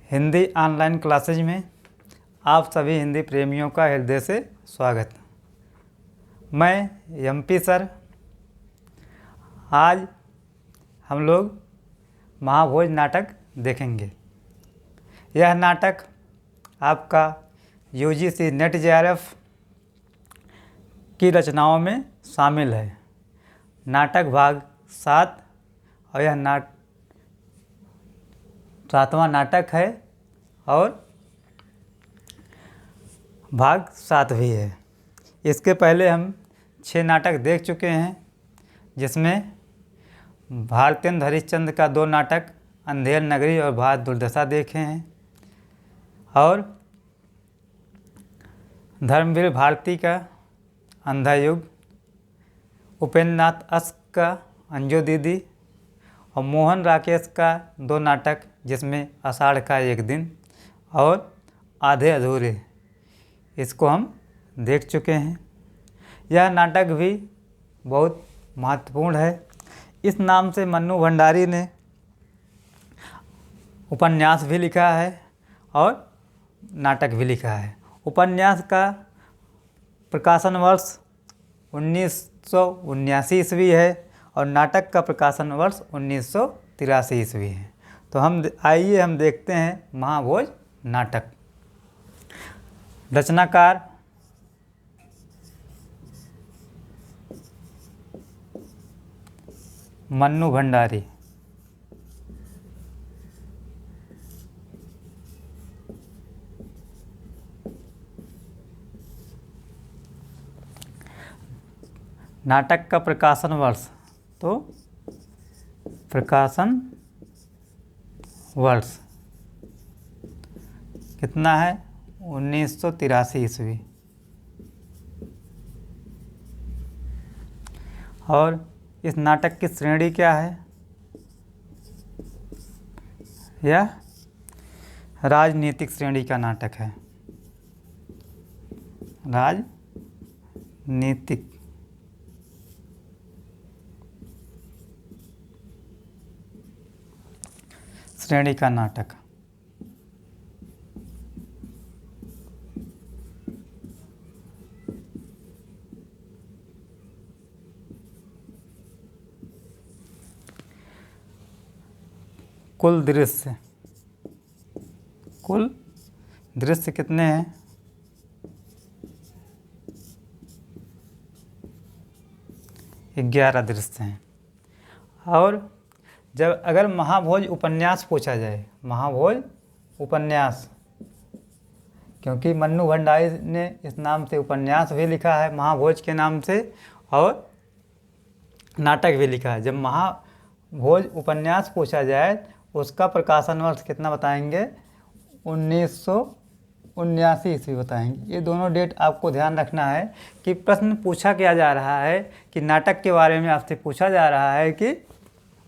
Hindi online classes में आप सभी हिंदी प्रेमियों का हृदय से स्वागत। मैं एमपी सर। आज हम लोग महाभोज नाटक देखेंगे। यह नाटक आपका यूजीसी नेट जेआरएफ की रचनाओं में शामिल है। नाटक भाग 7 और यह सातवां नाटक है और भाग 7 भी है। इसके पहले हम 6 नाटक देख चुके हैं, जिसमें भारतेंद्र हरिश्चंद्र का 2 नाटक अंधेर नगरी और भारत दुर्दशा देखे हैं, और धर्मवीर भारती का अंधा युग, उपेंद्र नाथ अश्क का अंजू दीदी और मोहन राकेश का 2 नाटक, जिसमें आषाढ़ का एक दिन और आधे अधूरे, इसको हम देख चुके हैं। यह नाटक भी बहुत महत्वपूर्ण है। इस नाम से मन्नू भंडारी ने उपन्यास भी लिखा है और नाटक भी लिखा है। उपन्यास का प्रकाशन वर्ष 1979 ईस्वी है और नाटक का प्रकाशन वर्ष 1983 ईस्वी है। तो आइए हम देखते हैं महाभोज नाटक। रचनाकार मन्नू भंडारी। नाटक का प्रकाशन वर्ष, तो प्रकाशन वर्ष कितना है? 1983 ईस्वी। और इस नाटक की श्रेणी क्या है? यह राजनीतिक श्रेणी का नाटक है। राजनीतिक श्रेणी का नाटक। कुल दृश्य कितने हैं? 11 दृश्य हैं। और जब अगर महाभोज उपन्यास पूछा जाए, महाभोज उपन्यास, क्योंकि मन्नू भंडारी ने इस नाम से उपन्यास भी लिखा है महाभोज के नाम से, और नाटक भी लिखा है। जब महाभोज उपन्यास पूछा जाए, उसका प्रकाशन वर्ष कितना बताएंगे? 1979 ईस्वी बताएंगे। ये दोनों डेट आपको ध्यान रखना है कि प्रश्न पूछा क्या जा रहा है, कि नाटक के बारे में आपसे पूछा जा रहा है कि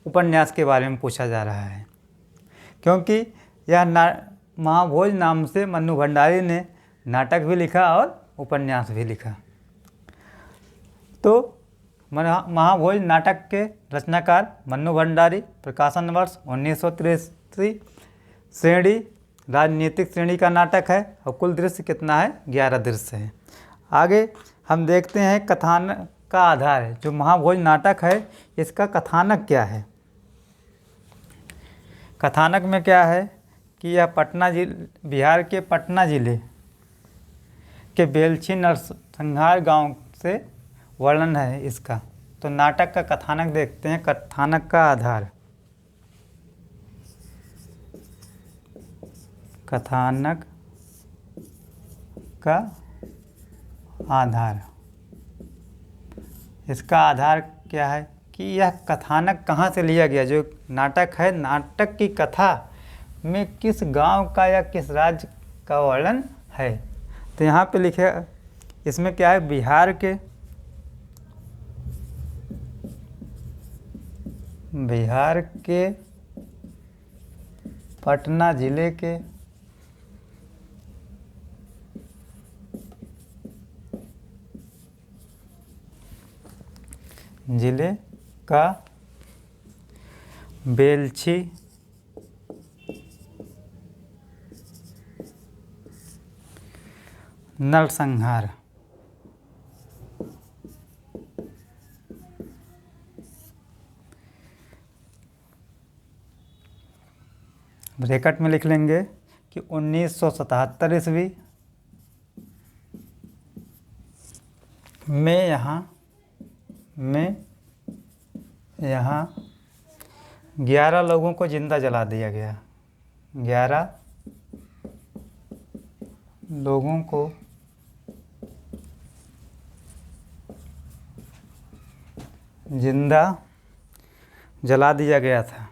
उपन्यास के बारे में पूछा जा रहा है। क्योंकि यह महाभोज नाम से मन्नू भंडारी ने नाटक भी लिखा और उपन्यास भी लिखा। तो महाभोज नाटक के रचनाकार मन्नू भंडारी, प्रकाशन वर्ष 1983, श्रेणी राजनीतिक श्रेणी का नाटक है, और कुल दृश्य कितना है? 11 दृश्य है। आगे हम देखते हैं कथानक का आधार है। जो महाभोज नाटक है, इसका कथानक क्या है? कथानक में क्या है कि यह बिहार के पटना जिले के बेलछी नरसंहार गांव से वर्णन है इसका। तो नाटक का कथानक देखते हैं। कथानक का आधार, कथानक का आधार, इसका आधार क्या है कि यह कथानक कहाँ से लिया गया? जो नाटक है, नाटक की कथा में किस गांव का या किस राज्य का वर्णन है? तो यहाँ पे लिखे, इसमें क्या है? बिहार के पटना जिले के का बेलछी नरसंहार। ब्रैकेट में लिख लेंगे कि 1977 ईस्वी में यहाँ 11 लोगों को जिंदा जला दिया गया। 11 लोगों को जिंदा जला दिया गया था।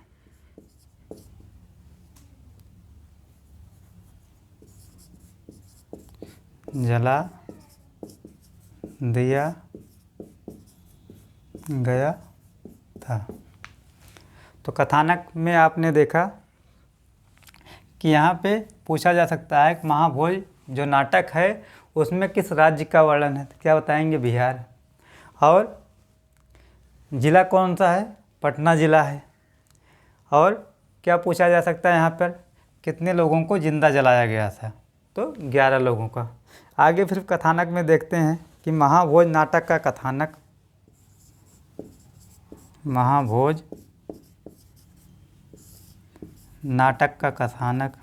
जला दिया गया था। तो कथानक में आपने देखा कि यहाँ पे पूछा जा सकता है कि महाभोज जो नाटक है उसमें किस राज्य का वर्णन है, तो क्या बताएंगे? बिहार। और ज़िला कौन सा है? पटना ज़िला है। और क्या पूछा जा सकता है यहाँ पर? कितने लोगों को जिंदा जलाया गया था? तो 11 लोगों का। आगे फिर कथानक में देखते हैं कि महाभोज नाटक का कथानक, महाभोज नाटक का कथानक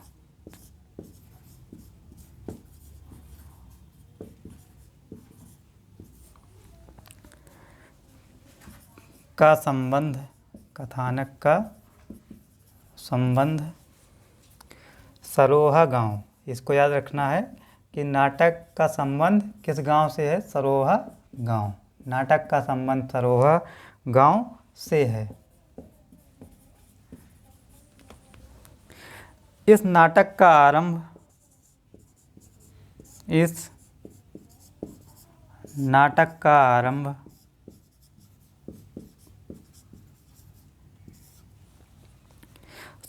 का संबंध, कथानक का संबंध सरोहा गांव। इसको याद रखना है कि नाटक का संबंध किस गांव से है? सरोहा गांव। नाटक का संबंध सरोहा गांव से है। इस नाटक का आरंभ, इस नाटक का आरंभ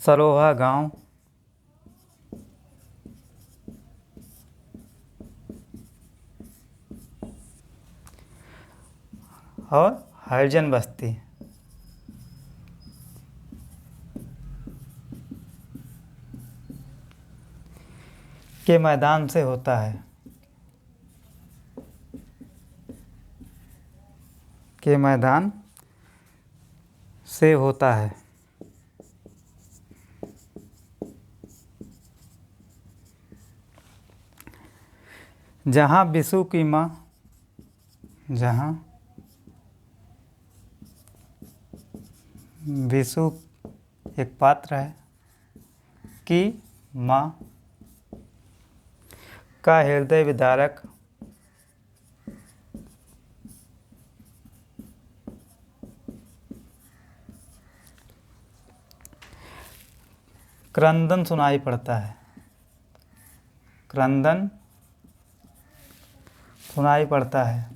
सरोहा गांव और हरिजन बस्ती के मैदान से होता है, के मैदान से होता है। जहाँ विशु की माँ, जहाँ विशु एक पात्र है की माँ का हृदय विदारक क्रंदन सुनाई पड़ता है, क्रंदन सुनाई पड़ता है।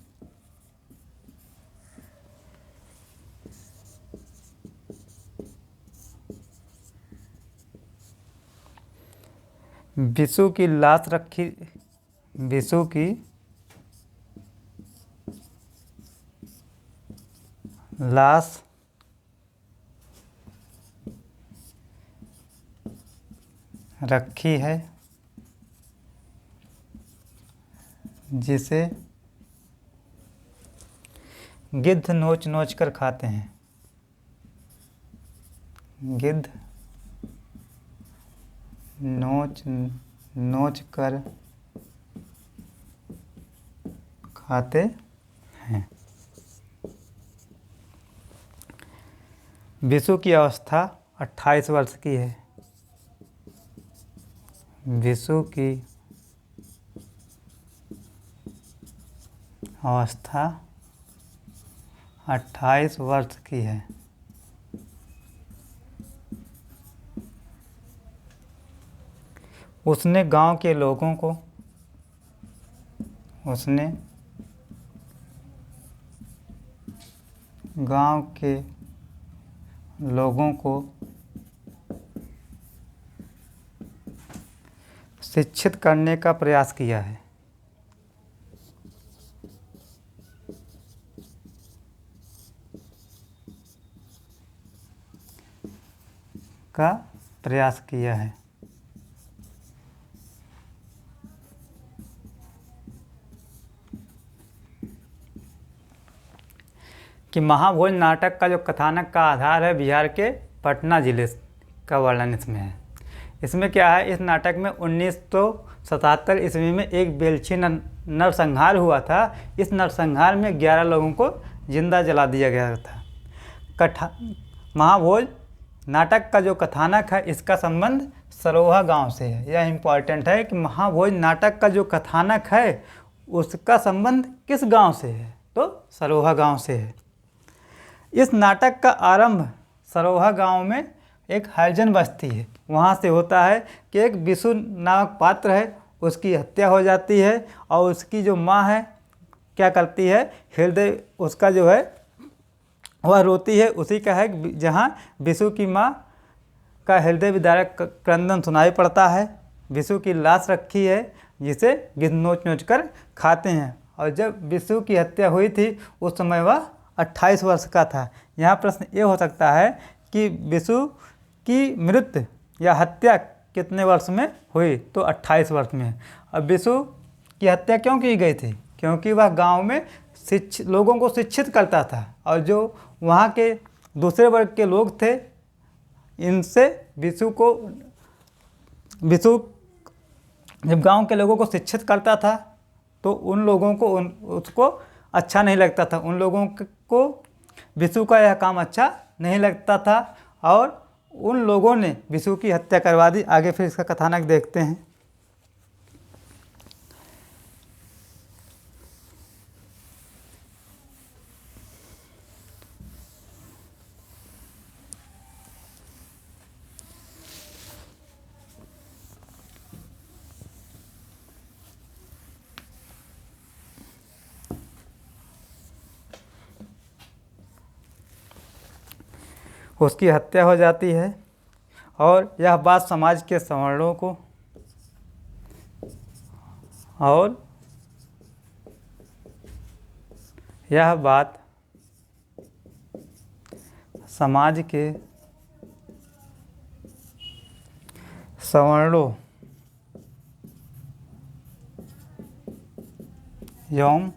विशु की लाश रखी, विशु की लाश रखी है जिसे गिद्ध नोच नोच कर खाते हैं, गिद्ध नोच नोच कर खाते हैं। विशु की अवस्था 28 वर्ष की है। विशु की अवस्था 28 वर्ष की है। उसने गांव के लोगों को, उसने गांव के लोगों को शिक्षित करने का प्रयास किया है, का प्रयास किया है। कि महाभोज नाटक का जो कथानक का आधार है बिहार के पटना जिले का वर्णन इसमें है। इसमें क्या है, इस नाटक में 1977 ईस्वी में एक बेलछी नरसंहार हुआ था। इस नरसंहार में 11 लोगों को जिंदा जला दिया गया था। महाभोज नाटक का जो कथानक है इसका संबंध सरोहा गांव से है। यह इम्पॉर्टेंट है कि महाभोज नाटक का जो कथानक है उसका संबंध किस गांव से है, तो सरोहा गांव से है। इस नाटक का आरंभ सरोहा गांव में एक हरिजन बस्ती है, वहाँ से होता है कि एक विशु नामक पात्र है, उसकी हत्या हो जाती है और उसकी जो माँ है क्या करती है, हृदय उसका जो है वह रोती है। उसी का है जहाँ विशु की माँ का हृदय विदारक क्रंदन सुनाई पड़ता है। विशु की लाश रखी है जिसे गिद्ध नोच नोच कर खाते हैं। और जब विशु की हत्या हुई थी उस समय वह 28 वर्ष का था। यहाँ प्रश्न ये हो सकता है कि विशु की मृत्यु या हत्या कितने वर्ष में हुई, तो 28 वर्ष में। अब विशु की हत्या क्यों की गई थी, क्योंकि वह गांव में लोगों को शिक्षित करता था और जो वहाँ के दूसरे वर्ग के लोग थे इनसे विशु जब गांव के लोगों को शिक्षित करता था तो उन लोगों को उसको अच्छा नहीं लगता था। उन लोगों को विशु का यह काम अच्छा नहीं लगता था और उन लोगों ने विशु की हत्या करवा दी। आगे फिर इसका कथानक देखते हैं। उसकी हत्या हो जाती है और यह बात समाज के सवर्णों को और यह बात समाज के सवर्णों एवं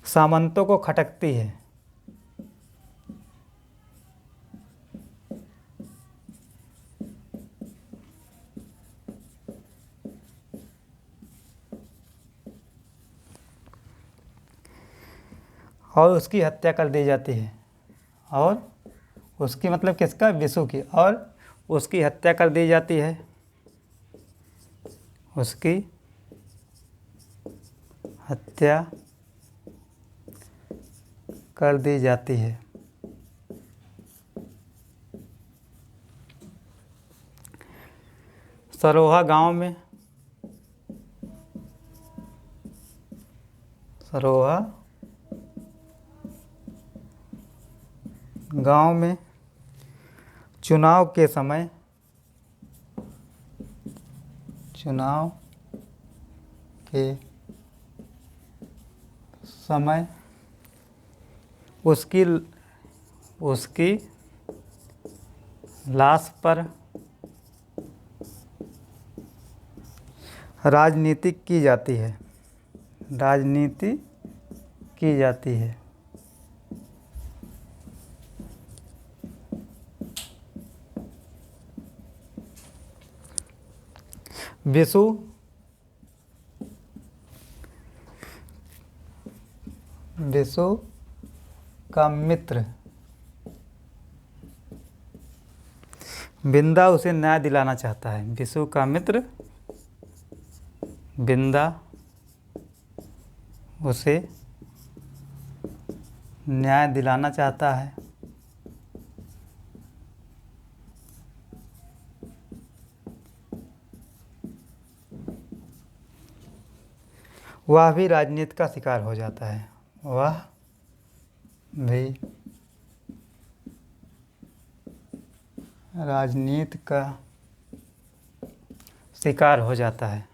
सामंतों को खटकती है। और उसकी हत्या कर दी जाती है। और उसकी मतलब किसका, विशु की। और उसकी हत्या कर दी जाती है। उसकी हत्या कर दी जाती है। सरोहा गांव में चुनाव के समय उसकी लाश पर राजनीति की जाती है। विशु का मित्र बिंदा उसे न्याय दिलाना चाहता है। विशु का मित्र बिंदा उसे न्याय दिलाना चाहता है। वह भी राजनीति का शिकार हो जाता है। वह भी राजनीति का शिकार हो जाता है।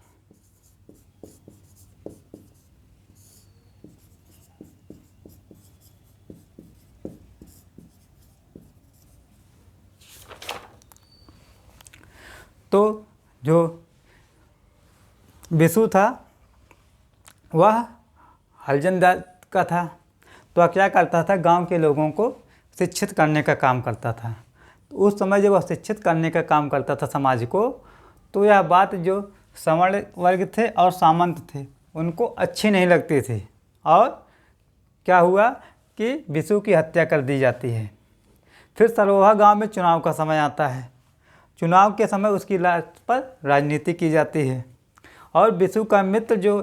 तो जो विशु था वह हरिजन का था, तो वह क्या करता था, गांव के लोगों को शिक्षित करने का काम करता था। तो उस समय जब वह शिक्षित करने का काम करता था समाज को, तो यह बात जो सवर्ण वर्ग थे और सामंत थे उनको अच्छी नहीं लगती थी, और क्या हुआ कि बिशु की हत्या कर दी जाती है। फिर सरोहा गांव में चुनाव का समय आता है। चुनाव के समय उसकी लाश पर राजनीति की जाती है, और बिशु का मित्र जो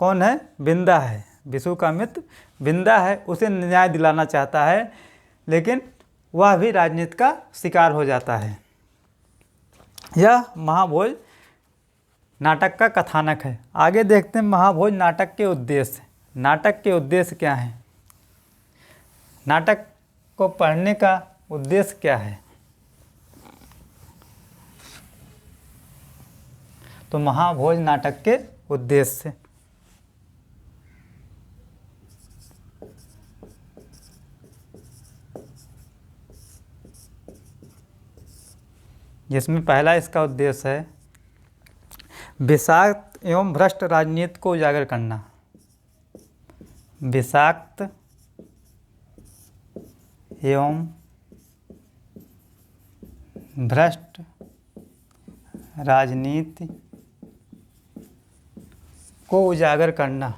कौन है, बिंदा है, बिशु का मित्र बिंदा है, उसे न्याय दिलाना चाहता है, लेकिन वह भी राजनीति का शिकार हो जाता है। यह महाभोज नाटक का कथानक है। आगे देखते हैं महाभोज नाटक के उद्देश्य। नाटक के उद्देश्य क्या हैं? नाटक को पढ़ने का उद्देश्य क्या है? तो महाभोज नाटक के उद्देश्य, जिसमें पहला इसका उद्देश्य है विषाक्त एवं भ्रष्ट राजनीति को उजागर करना। विषाक्त एवं भ्रष्ट राजनीति को उजागर करना।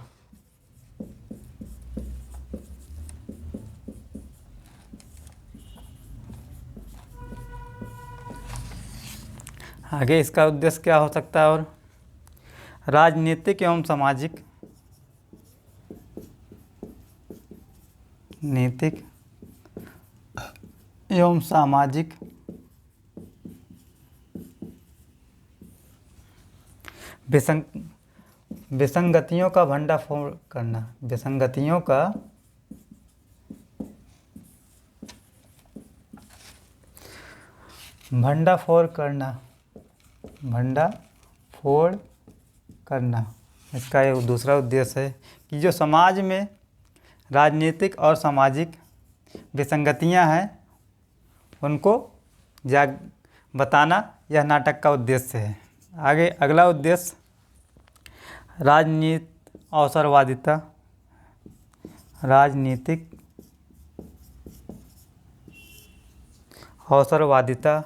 आगे इसका उद्देश्य क्या हो सकता है? और राजनीतिक एवं सामाजिक, नैतिक एवं सामाजिक विसंगतियों का भंडाफोड़ करना। विसंगतियों का भंडाफोड़ करना, भंडाफोड़ करना। इसका एक दूसरा उद्देश्य है कि जो समाज में राजनीतिक और सामाजिक विसंगतियां हैं उनको बताना, यह नाटक का उद्देश्य है। आगे अगला उद्देश्य अवसरवादिता, राजनीतिक अवसरवादिता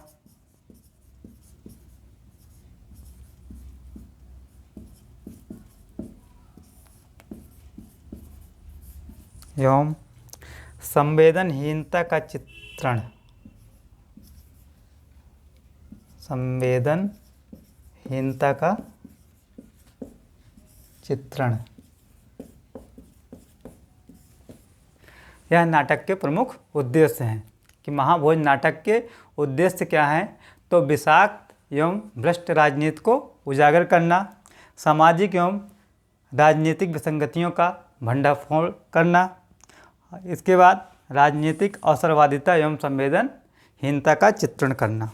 एवं संवेदनहीनता का चित्रण। संवेदनहीनता का चित्रण, यह नाटक के प्रमुख उद्देश्य हैं। कि महाभोज नाटक के उद्देश्य क्या हैं? तो विषाक्त एवं भ्रष्ट राजनीति को उजागर करना, सामाजिक एवं राजनीतिक विसंगतियों का भंडाफोड़ करना, इसके बाद राजनीतिक अवसरवादिता एवं संवेदनहीनता का चित्रण करना।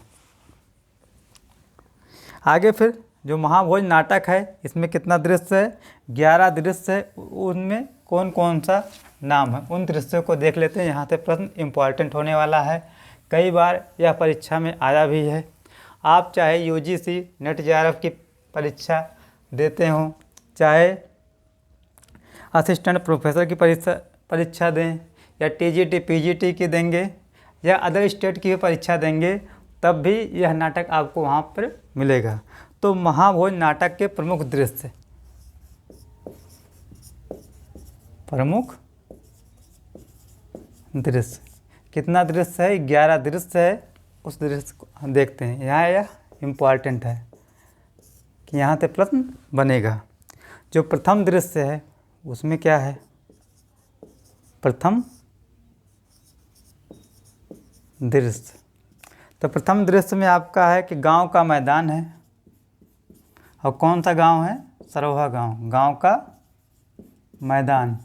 आगे फिर जो महाभोज नाटक है इसमें कितना दृश्य है? 11 दृश्य है। उनमें कौन कौन सा नाम है उन दृश्यों को देख लेते हैं। यहाँ से प्रश्न इम्पॉर्टेंट होने वाला है, कई बार यह परीक्षा में आया भी है। आप चाहे यूजीसी नेट जेआरएफ की परीक्षा देते हों, चाहे असिस्टेंट प्रोफेसर की परीक्षा दें, या टीजीटी पीजीटी की देंगे, या अदर स्टेट की भी परीक्षा देंगे, तब भी यह नाटक आपको वहाँ पर मिलेगा। तो महाभोज नाटक के प्रमुख दृश्य, प्रमुख दृश्य कितना दृश्य है? 11 दृश्य है। उस दृश्य को हम देखते हैं। यहाँ यह इम्पॉर्टेंट है कि यहाँ से प्रश्न बनेगा। जो प्रथम दृश्य है उसमें क्या है? प्रथम दृश्य, तो प्रथम दृश्य में आपका है कि गांव का मैदान है, और कौन सा गांव है? सरोहा गांव। गांव का मैदान।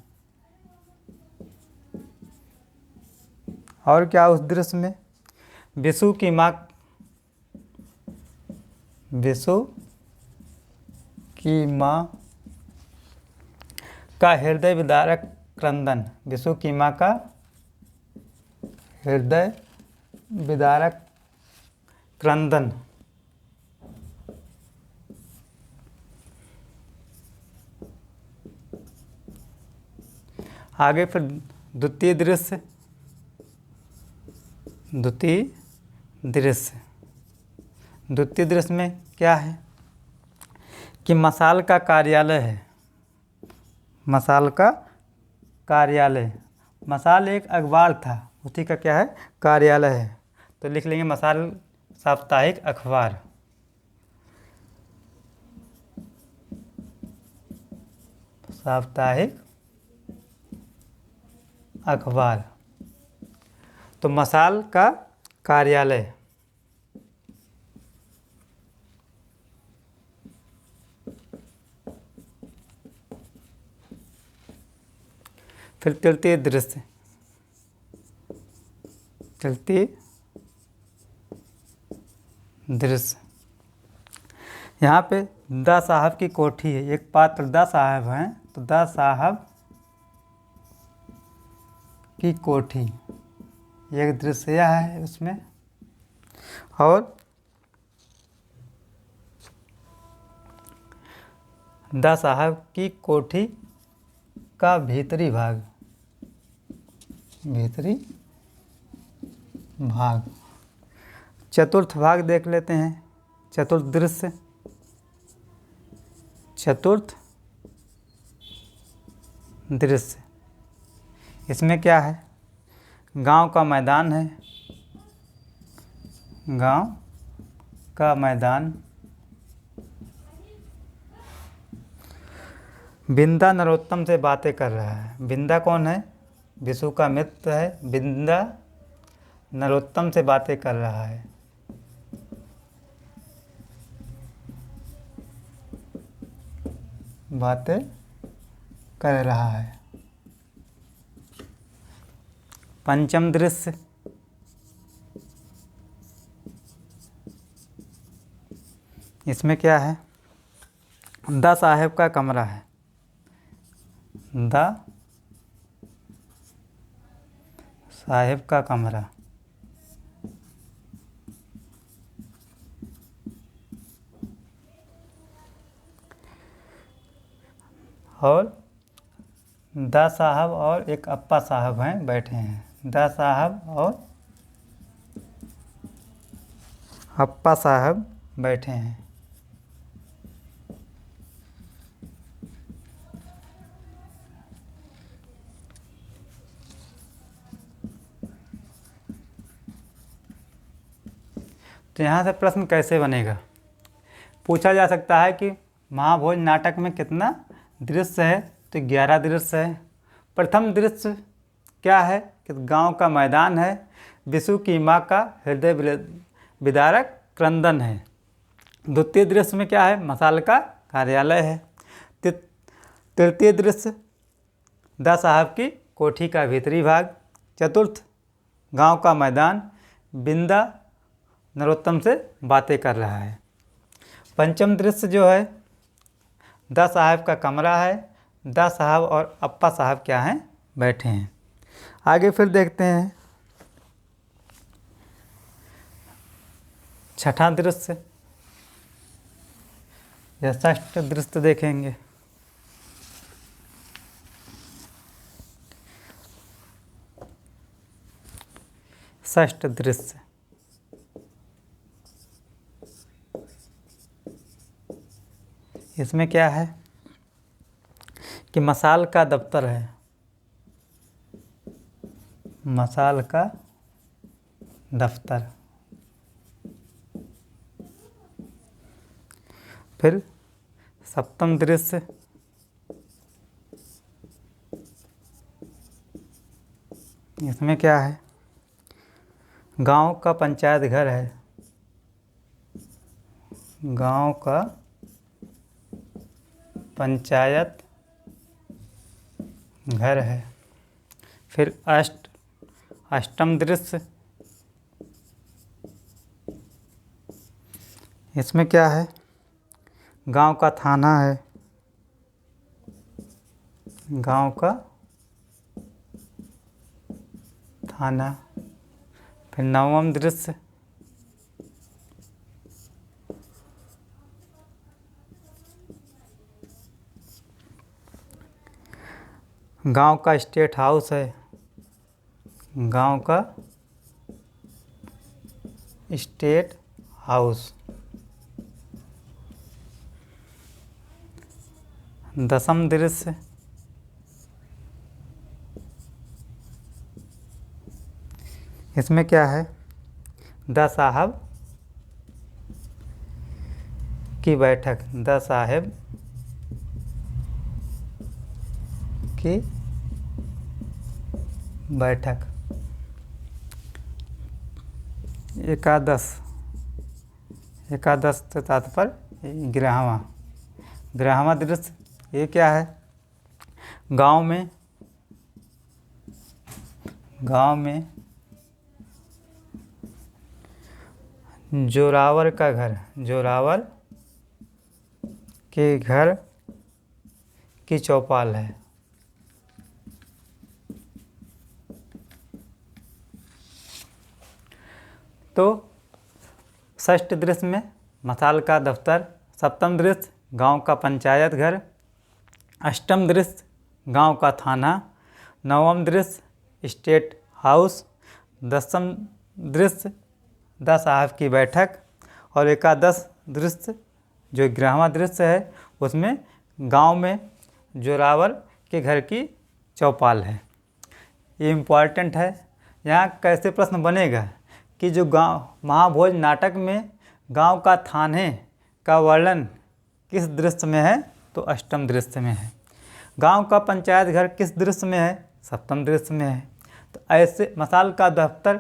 और क्या उस दृश्य में? बिशु की माँ, बिशु की माँ का हृदय विदारक क्रंदन। बिशु की माँ का हृदय विदारक क्रंदन। आगे फिर द्वितीय दृश्य। द्वितीय दृश्य, द्वितीय दृश्य में क्या है कि मसाल का कार्यालय है। मसाल का कार्यालय, मसाल एक अखबार था, उसी का क्या है, कार्यालय है। तो लिख लेंगे मसाल साप्ताहिक अखबार। साप्ताहिक अखबार, तो मसाल का कार्यालय। फिर तृतीय दृश्य, तृतीय दृश्य, यहाँ पे दा साहब की कोठी है। एक पात्र दा साहब हैं, तो दा साहब की कोठी, एक दृश्य यह है उसमें। और दा साहब की कोठी का भीतरी भाग, भीतरी भाग। चतुर्थ भाग देख लेते हैं, चतुर्थ दृश्य। चतुर्थ दृश्य, इसमें क्या है, गांव का मैदान है। गांव का मैदान, बिंदा नरोत्तम से बातें कर रहा है। बिंदा कौन है, विशु का मित्र है। बिंदा नरोत्तम से बातें कर रहा है। बातें कर रहा है। पंचम दृश्य, इसमें क्या है, दा साहेब का कमरा है। दा साहेब का कमरा, और दा साहब और एक अप्पा साहब हैं, बैठे हैं। दा साहब और अप्पा साहब बैठे हैं। तो यहाँ से प्रश्न कैसे बनेगा, पूछा जा सकता है कि महाभोज नाटक में कितना दृश्य है, तो 11 दृश्य है। प्रथम दृश्य क्या है कि गांव का मैदान है, विशु की माँ का हृदय विदारक क्रंदन है। द्वितीय दृश्य में क्या है, मसाल का कार्यालय है। तृतीय दृश्य दा साहब की कोठी का भीतरी भाग। चतुर्थ गांव का मैदान, बिंदा नरोत्तम से बातें कर रहा है। पंचम दृश्य जो है, दा साहब का कमरा है। दा साहब और अप्पा साहब क्या हैं, बैठे हैं। आगे फिर देखते हैं छठा दृश्य या षष्ठ दृश्य देखेंगे। षष्ठ दृश्य, इसमें क्या है कि मसाल का दफ्तर है। मसाल का दफ्तर। फिर सप्तम दृश्य, इसमें क्या है, गांव का पंचायत घर है। गांव का पंचायत घर है। फिर अष्टम दृश्य, इसमें क्या है, गांव का थाना है। गांव का थाना। फिर नवम दृश्य, गांव का स्टेट हाउस है, गांव का स्टेट हाउस। 10th दृश्य इसमें क्या है, द साहब की बैठक, द साहब की बैठक। एकादश, एकादश से तात्पर्य 11वां, 11वां दृश्य ये क्या है, गांव में, गांव में जोरावर का घर, जोरावर के घर की चौपाल है। तो षष्ठ दृश्य में मसाल का दफ्तर, सप्तम दृश्य गांव का पंचायत घर, अष्टम दृश्य गांव का थाना, नवम दृश्य स्टेट हाउस, 10th दृश्य द साहब की बैठक, और एकादश दृश्य जो 11वां दृश्य है उसमें गांव में जोरावर के घर की चौपाल है। ये इम्पॉर्टेंट है। यहाँ कैसे प्रश्न बनेगा कि जो गांव महाभोज नाटक में गांव का थाने का वर्णन किस दृश्य में है, तो अष्टम दृश्य में है। गांव का पंचायत घर किस दृश्य में है, सप्तम दृश्य में है। तो ऐसे मसाल का दफ्तर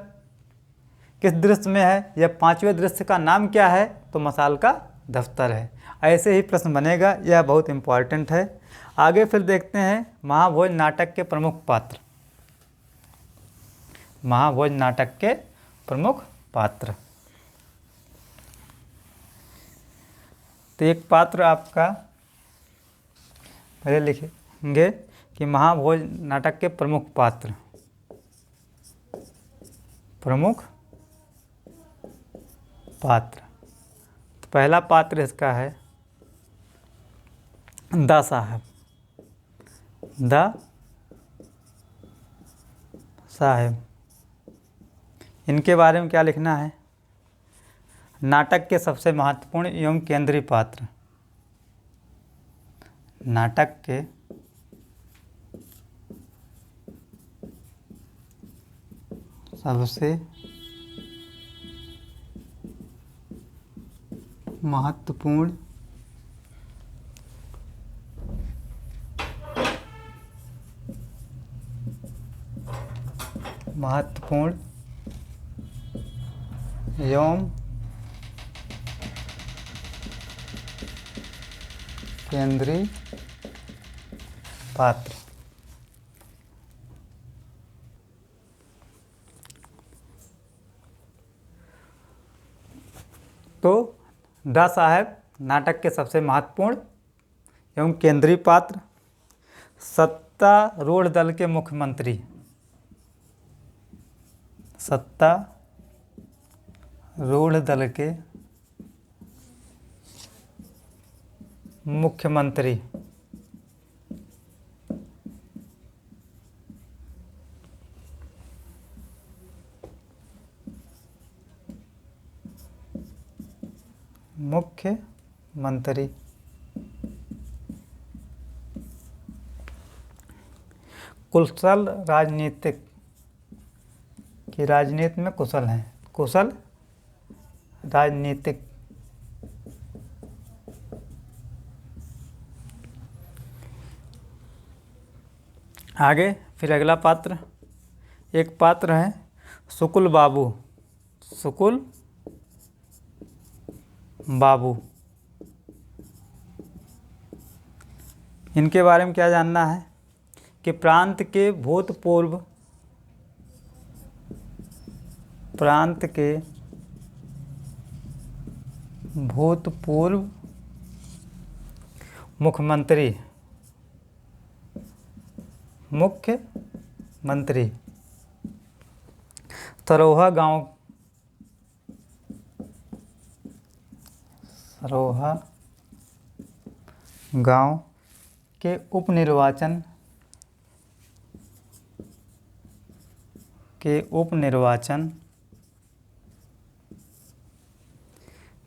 किस दृश्य में है, या 5वें दृश्य का नाम क्या है, तो मसाल का दफ्तर है। ऐसे ही प्रश्न बनेगा, यह बहुत इम्पॉर्टेंट है। आगे फिर देखते हैं महाभोज नाटक के प्रमुख पात्र, महाभोज नाटक के प्रमुख पात्र। तो एक पात्र आपका पहले लिखेंगे कि महाभोज नाटक के प्रमुख पात्र, प्रमुख पात्र। तो पहला पात्र इसका है द साहब, द साहब। इनके बारे में क्या लिखना है, नाटक के सबसे महत्वपूर्ण एवं केंद्रीय पात्र, नाटक के सबसे महत्वपूर्ण एवं केंद्रीय पात्र। तो द साहब नाटक के सबसे महत्वपूर्ण एवं केंद्रीय पात्र, सत्तारूढ़ दल के मुख्यमंत्री, सत्तारूढ़ दल के मुख्यमंत्री, मुख्यमंत्री। कुशल राजनीतिक, कि राजनीति में कुशल हैं, कुशल राजनीतिक। आगे फिर अगला पात्र, एक पात्र है शुकुल बाबू, शुकुल बाबू। इनके बारे में क्या जानना है कि प्रांत के भूतपूर्व मुख्यमंत्री सरोहा गांव के उपनिर्वाचन के उपनिर्वाचन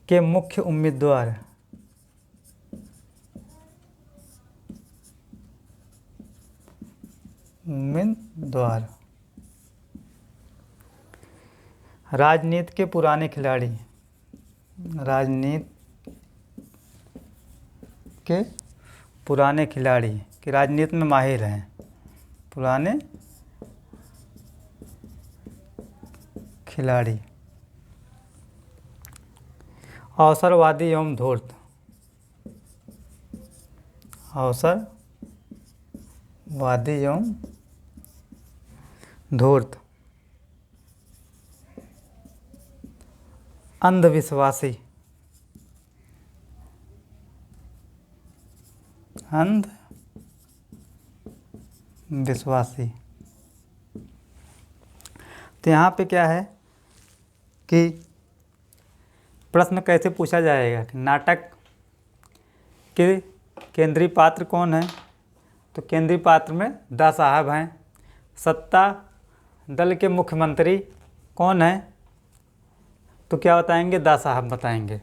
के मुख्य उम्मीदवार राजनीति के पुराने खिलाड़ी, राजनीति के पुराने खिलाड़ी कि राजनीति में माहिर हैं, पुराने खिलाड़ी। अवसरवादी एवं धूर्त, अवसरवादी एवं धूर्त। अंधविश्वासी, अंधविश्वासी। तो यहाँ पे क्या है कि प्रश्न कैसे पूछा जाएगा कि नाटक के केंद्रीय पात्र कौन है, तो केंद्रीय पात्र में दादा साहब हैं। सत्ता दल के मुख्यमंत्री कौन है, तो क्या बताएंगे, दादा साहब बताएंगे।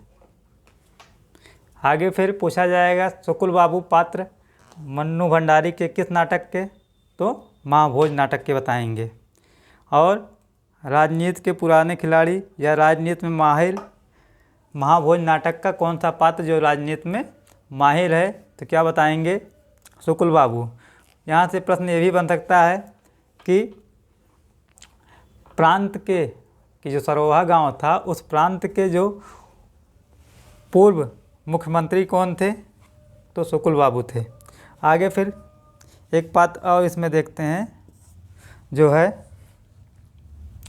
आगे फिर पूछा जाएगा शुक्ल बाबू पात्र मन्नू भंडारी के किस नाटक के, तो महाभोज नाटक के बताएंगे। और राजनीति के पुराने खिलाड़ी या राजनीति में माहिर, महाभोज नाटक का कौन सा पात्र जो राजनीति में माहिर है, तो क्या बताएंगे, शुक्ल बाबू। यहाँ से प्रश्न ये भी बन सकता है कि प्रांत के कि जो सरोहा गांव था उस प्रांत के जो पूर्व मुख्यमंत्री कौन थे, तो शुक्ल बाबू थे। आगे फिर एक पात्र और इसमें देखते हैं जो है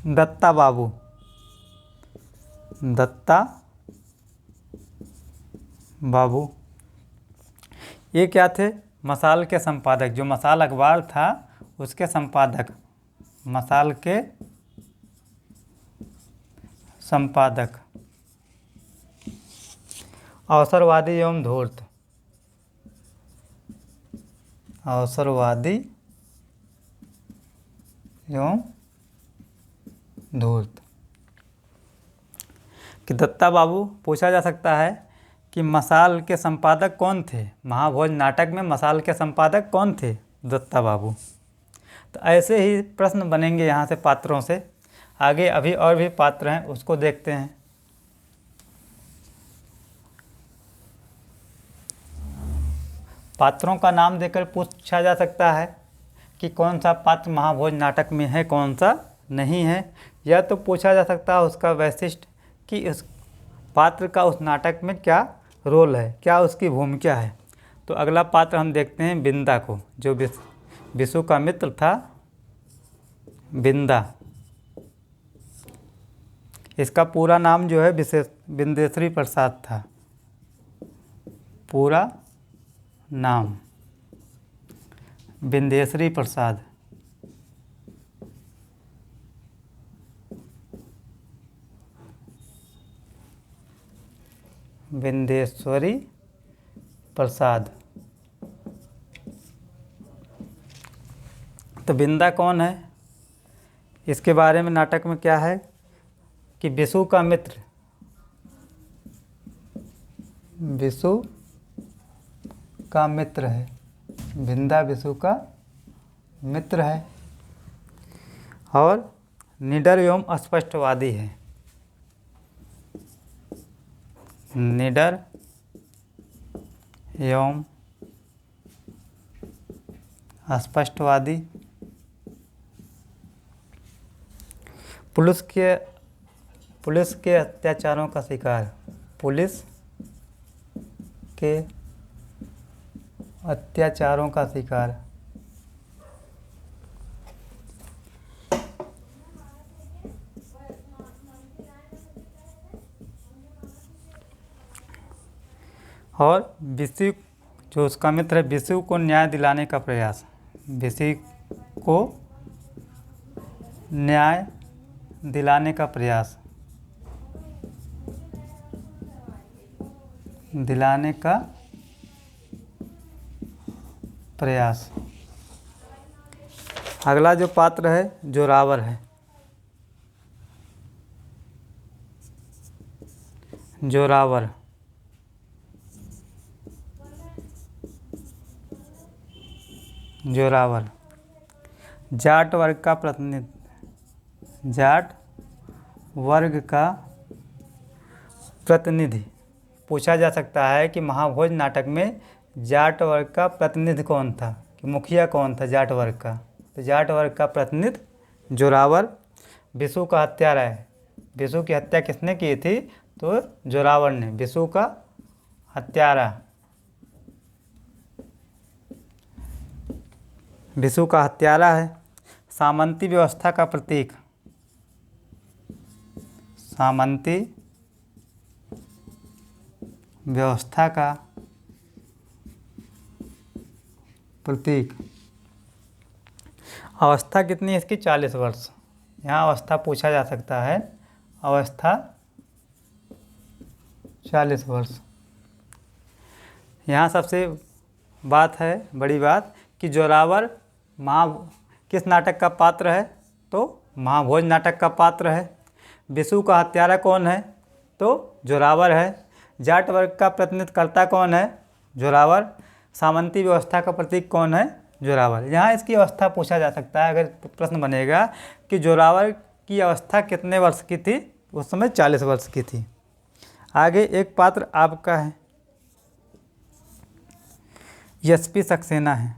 दत्ता बाबू। दत्ता बाबू ये क्या थे, मसाल के संपादक, जो मसाल अखबार था उसके संपादक, मसाल के संपादक। अवसरवादी एवं धूर्त, अवसरवादी एवं धूर्त। कि दत्ता बाबू पूछा जा सकता है कि मसाल के संपादक कौन थे, महाभोज नाटक में मसाल के संपादक कौन थे, दत्ता बाबू। तो ऐसे ही प्रश्न बनेंगे यहाँ से पात्रों से। आगे अभी और भी पात्र हैं उसको देखते हैं। पात्रों का नाम देकर पूछा जा सकता है कि कौन सा पात्र महाभोज नाटक में है, कौन सा नहीं है। या तो पूछा जा सकता है उसका वैशिष्ट कि उस पात्र का उस नाटक में क्या रोल है, क्या उसकी भूमिका है। तो अगला पात्र हम देखते हैं बिंदा को, जो विशु का मित्र था, बिंदा। इसका पूरा नाम जो है बिंदेश्वरी प्रसाद था, पूरा नाम बिंदेश्वरी प्रसाद। बिंदेश्वरी प्रसाद। तो बिंदा कौन है, इसके बारे में नाटक में क्या है कि विशु का मित्र, विशु का मित्र है, बिंदा विशु का मित्र है और निडर एवं अस्पष्टवादी है, निडर एवं अस्पष्टवादी। पुलिस के अत्याचारों का शिकार, पुलिस के अत्याचारों का शिकार। और विशु जो उसका मित्र है, विशु को न्याय दिलाने का प्रयास, विशु को न्याय दिलाने का प्रयास, दिलाने का प्रयास। अगला जो पात्र है जोरावर है, जोरावर, जोरावर। जाट वर्ग का प्रतिनिधि, जाट वर्ग का प्रतिनिधि। पूछा जा सकता है कि महाभोज नाटक में जाट वर्ग का प्रतिनिधि कौन था, कि मुखिया कौन था जाट वर्ग का। तो जाट वर्ग का प्रतिनिधि जोरावर। विशु का हत्यारा है, विशु की हत्या किसने की थी, तो जोरावर ने। विशु का हत्यारा, विशु का हत्यारा है। सामंती व्यवस्था का प्रतीक, सामंती व्यवस्था का प्रतीक। अवस्था कितनी है इसकी, 40 वर्ष। यहाँ अवस्था पूछा जा सकता है, अवस्था 40 वर्ष। यहाँ सबसे बात है, बड़ी बात, कि जोरावर किस नाटक का पात्र है, तो महाभोज नाटक का पात्र है। विशु का हत्यारा कौन है, तो जोरावर है। जाट वर्ग का प्रतिनिधित्वकर्ता कौन है, जोरावर। सामंती व्यवस्था का प्रतीक कौन है, जोरावर। यहाँ इसकी अवस्था पूछा जा सकता है, अगर प्रश्न बनेगा कि जोरावर की अवस्था कितने वर्ष की थी, उस समय 40 वर्ष की थी। आगे एक पात्र आपका है, एसपी सक्सेना है,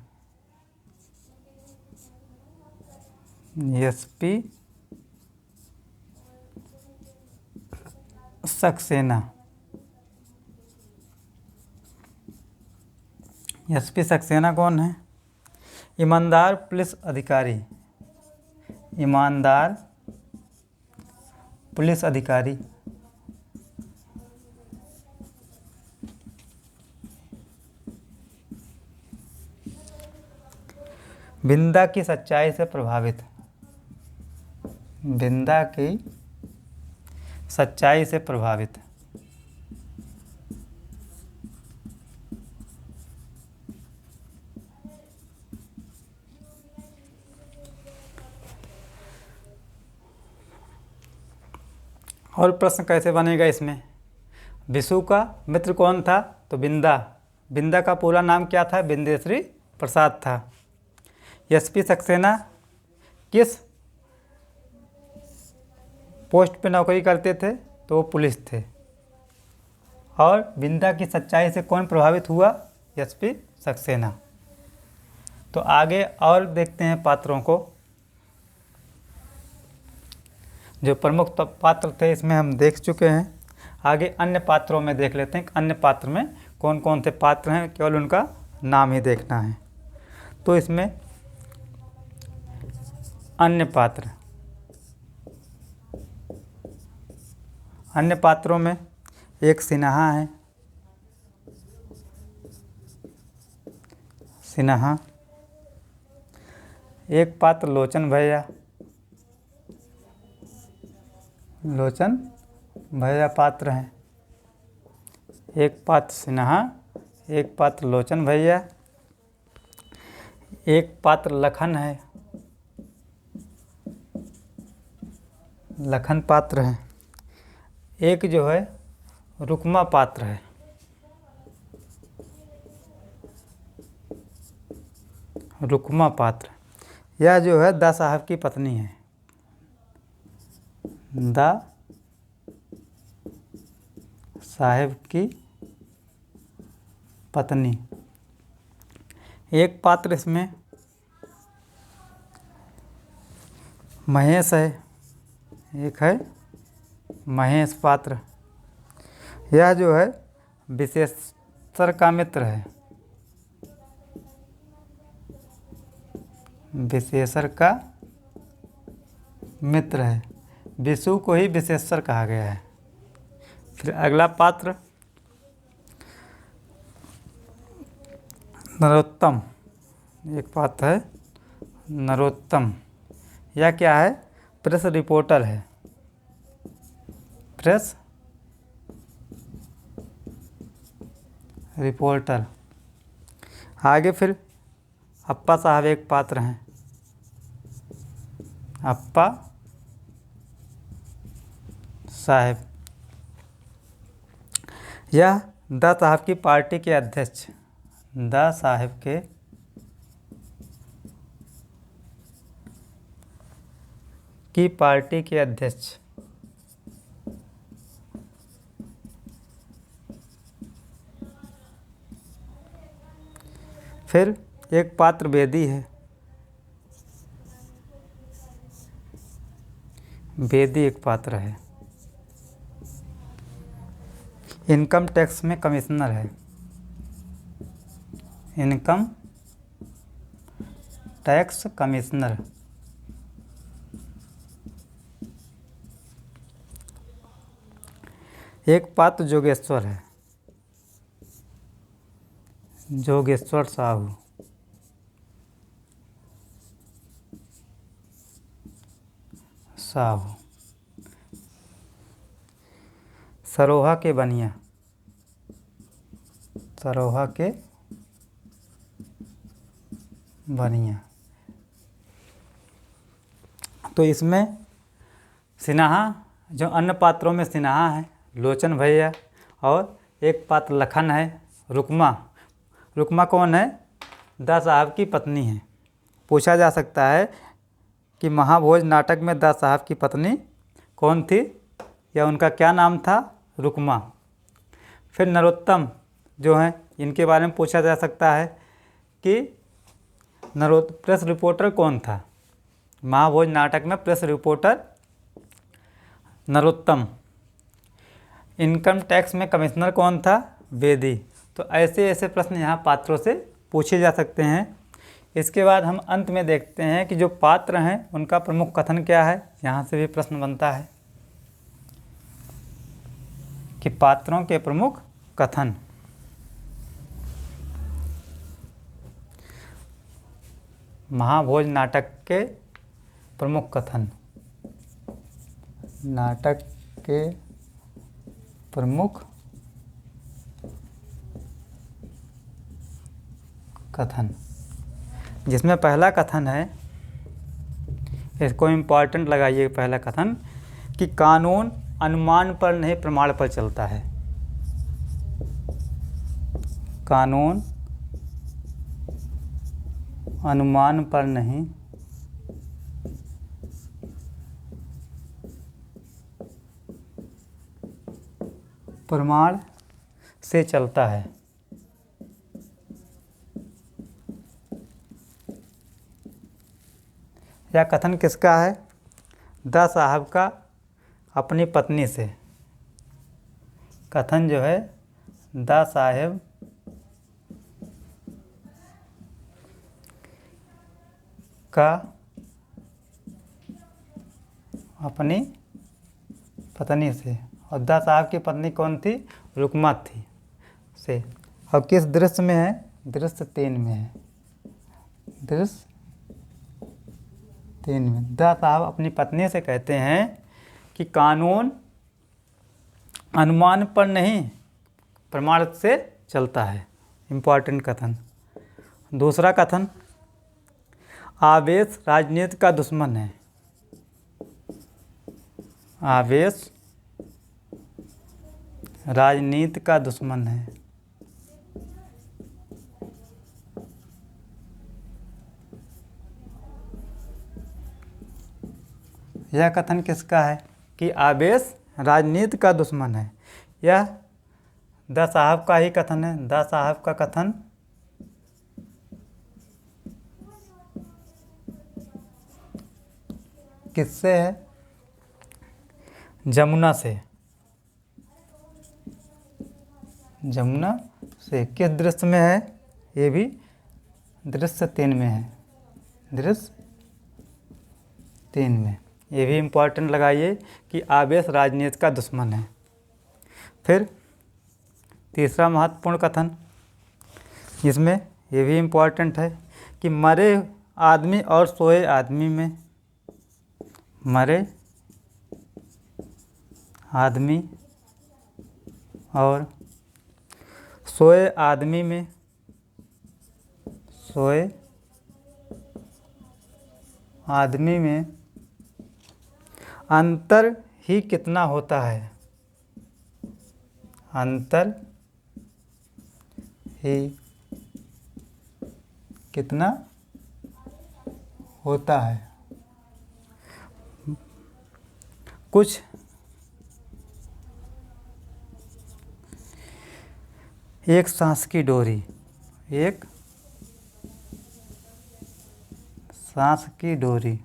एसपी सक्सेना। एसपी सक्सेना कौन है, ईमानदार पुलिस अधिकारी, ईमानदार पुलिस अधिकारी। बिंदा की सच्चाई से प्रभावित, बिंदा की सच्चाई से प्रभावित। और प्रश्न कैसे बनेगा इसमें, विशु का मित्र कौन था, तो बिंदा। बिंदा का पूरा नाम क्या था, बिंदेश्वरी प्रसाद था। एसपी सक्सेना किस पोस्ट पे नौकरी करते थे, तो वो पुलिस थे। और बिंदा की सच्चाई से कौन प्रभावित हुआ, एसपी सक्सेना। तो आगे और देखते हैं पात्रों को। जो प्रमुख पात्र थे इसमें हम देख चुके हैं, आगे अन्य पात्रों में देख लेते हैं। अन्य पात्र में कौन कौन से पात्र हैं, केवल उनका नाम ही देखना है। तो इसमें अन्य पात्र, अन्य पात्रों में एक सिन्हा है, सिन्हा। एक पात्र लोचन भैया, लोचन भैया पात्र हैं। एक पात्र सिन्हा, एक पात्र लोचन भैया। एक पात्र लखन है, लखन पात्र है। एक जो है रुक्मा पात्र है, रुक्मा पात्र। यह जो है दा साहब की पत्नी है, दा साहब की पत्नी। एक पात्र इसमें महेश है, एक है महेश पात्र। यह जो है विशेश्वर का मित्र है, विशेश्वर का मित्र है। विशु को ही विशेश्वर कहा गया है। फिर अगला पात्र नरोत्तम, एक पात्र है नरोत्तम। यह क्या है, प्रेस रिपोर्टर है, प्रेस रिपोर्टर। आगे फिर अप्पा साहब एक पात्र हैं, अप्पा साहब। यह दा साहब की पार्टी के अध्यक्ष, दा साहब के की पार्टी के अध्यक्ष। फिर एक पात्र वेदी है, वेदी एक पात्र है। इनकम टैक्स में कमिश्नर है, इनकम टैक्स कमिश्नर। एक पात्र जोगेश्वर है, जोगेश्वर साहू। साहू। सरोहा के बनिया, सरोहा के बनिया। तो इसमें सिन्हा, जो अन्य पात्रों में सिन्हा है, लोचन भैया, और एक पात्र लखन है, रुकमा। रुकमा कौन है? दा साहब की पत्नी है। पूछा जा सकता है कि महाभोज नाटक में दा साहब की पत्नी कौन थी या उनका क्या नाम था? रुकमा। फिर नरोत्तम जो हैं, इनके बारे में पूछा जा सकता है कि प्रेस रिपोर्टर कौन था? महाभोज नाटक में press reporter Narottam. Income tax में कमिश्नर कौन था? बेदी। तो ऐसे ऐसे प्रश्न यहाँ पात्रों से पूछे जा सकते हैं। इसके बाद हम अंत में देखते हैं कि जो पात्र हैं उनका प्रमुख कथन क्या है। यहाँ से भी प्रश्न बनता है कि पात्रों के प्रमुख कथन। महाभोज नाटक के प्रमुख कथन, नाटक के प्रमुख कथन, जिसमें पहला कथन है, इसको इम्पॉर्टेंट लगाइए। पहला कथन कि कानून अनुमान पर नहीं प्रमाण पर चलता है। कानून अनुमान पर नहीं प्रमाण से चलता है। यह कथन किसका है? दा साहब का अपनी पत्नी से। कथन जो है दा साहब का अपनी पत्नी से, और दा साहब की पत्नी कौन थी? रुकमा थी से। और किस दृश्य में है? दृश्य 3 में है। दृश्य 3 में दा साहब अपनी पत्नी से कहते हैं कि कानून अनुमान पर नहीं प्रमाण से चलता है। इम्पॉर्टेंट कथन। दूसरा कथन, आवेश राजनीति का दुश्मन है। आवेश राजनीति का दुश्मन है। यह कथन किसका है कि आवेश राजनीति का दुश्मन है? यह दा साहब का ही कथन है। दा साहब का कथन किससे है? जमुना से। जमुना से। किस दृश्य में है? ये भी दृश्य 3 में है। दृश्य 3 में। ये भी इम्पोर्टेंट लगाइए कि आवेश राजनीति का दुश्मन है। फिर तीसरा महत्वपूर्ण कथन, जिसमें ये भी इम्पोर्टेंट है कि मरे आदमी और सोए आदमी में, मरे आदमी और सोए आदमी में, सोए आदमी में अंतर ही कितना होता है? अंतर ही कितना होता है। कुछ एक सांस की डोरी, एक सांस की डोरी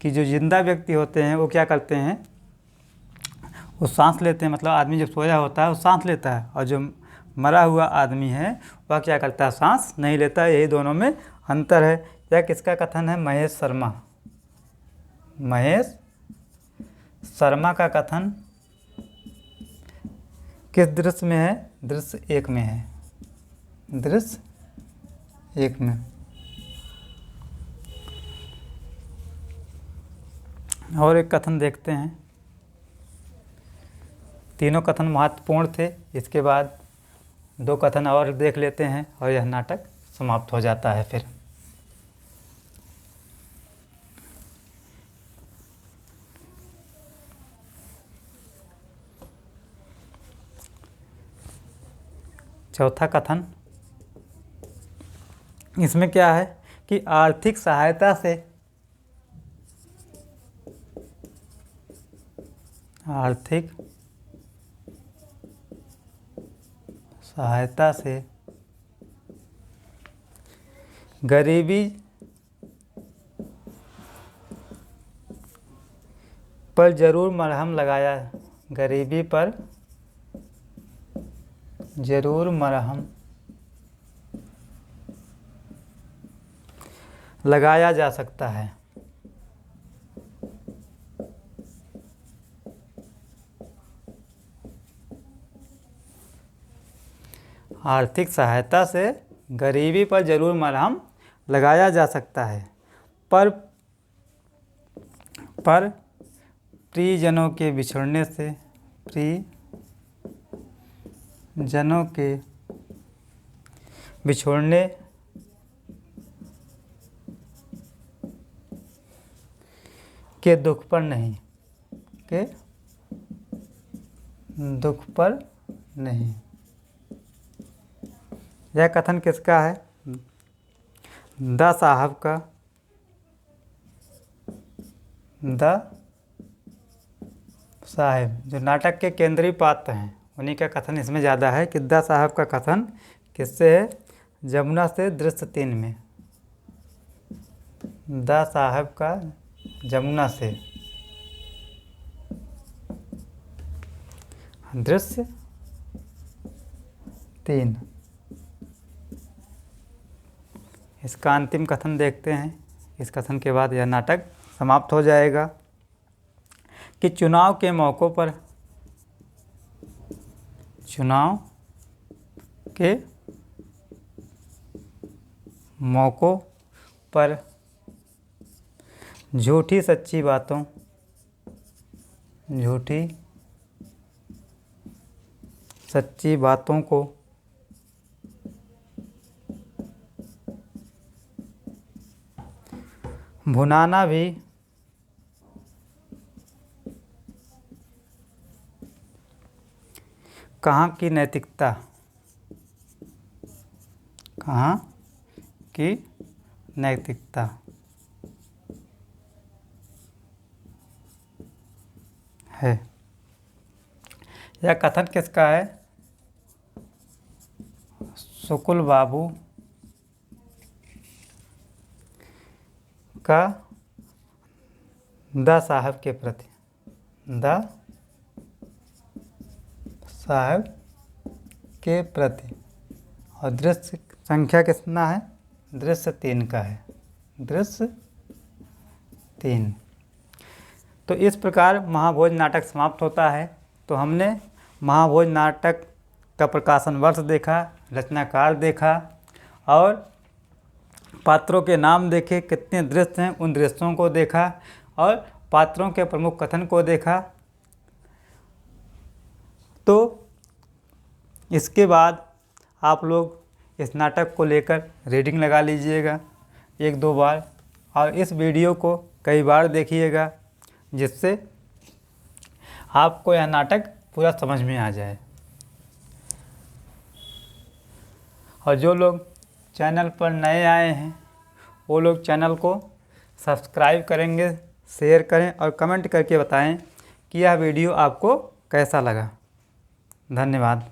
कि जो जिंदा व्यक्ति होते हैं वो क्या करते हैं, वो सांस लेते हैं, मतलब आदमी जब सोया होता है वो सांस लेता है, और जो मरा हुआ आदमी है वह क्या करता है, सांस नहीं लेता है। यही दोनों में अंतर है। यह किसका कथन है, महेश शर्मा। महेश शर्मा का कथन किस दृश्य में है, दृश्य 1 में है, दृश्य 1 में। और एक कथन देखते हैं। तीनों कथन महत्वपूर्ण थे। इसके बाद 2 कथन और देख लेते हैं और यह नाटक समाप्त हो जाता है। फिर चौथा कथन, इसमें क्या है कि आर्थिक सहायता से, आर्थिक सहायता से गरीबी पर जरूर मरहम लगाया, गरीबी पर जरूर मरहम लगाया जा सकता है। आर्थिक सहायता से गरीबी पर जरूर मरहम लगाया जा सकता है। पर प्रियजनों के बिछड़ने से, प्रियजनों के बिछोड़ने के दुख पर नहीं, के दुख पर नहीं। यह कथन किसका है, दा साहब का, दा साहब जो नाटक के केंद्रीय पात्र हैं उन्हीं का कथन इसमें ज़्यादा है। कि दा साहब का कथन किससे है, जमुना से, दृश्य 3 में। दा साहब का जमुना से, दृश्य 3। इसका अंतिम कथन देखते हैं। इस कथन के बाद यह नाटक समाप्त हो जाएगा। कि चुनाव के मौक़ों पर, चुनाव के मौक़ों पर झूठी सच्ची बातों, झूठी सच्ची बातों को भुनाना भी कहाँ की नैतिकता, कहाँ की नैतिकता है। यह कथन किसका है, शुक्ल बाबू का दा साहब के प्रति, दा साहब के प्रति। और दृश्य संख्या कितना है, दृश्य 3 का है, दृश्य 3। तो इस प्रकार महाभोज नाटक समाप्त होता है। तो हमने महाभोज नाटक का प्रकाशन वर्ष देखा, रचनाकार देखा और पात्रों के नाम देखे, कितने दृश्य हैं उन दृश्यों को देखा और पात्रों के प्रमुख कथन को देखा। तो इसके बाद आप लोग इस नाटक को लेकर रीडिंग लगा लीजिएगा 1-2 बार और इस वीडियो को कई बार देखिएगा, जिससे आपको यह नाटक पूरा समझ में आ जाए। और जो लोग चैनल पर नए आए हैं वो लोग चैनल को सब्सक्राइब करेंगे, शेयर करें और कमेंट करके बताएं कि यह वीडियो आपको कैसा लगा। धन्यवाद।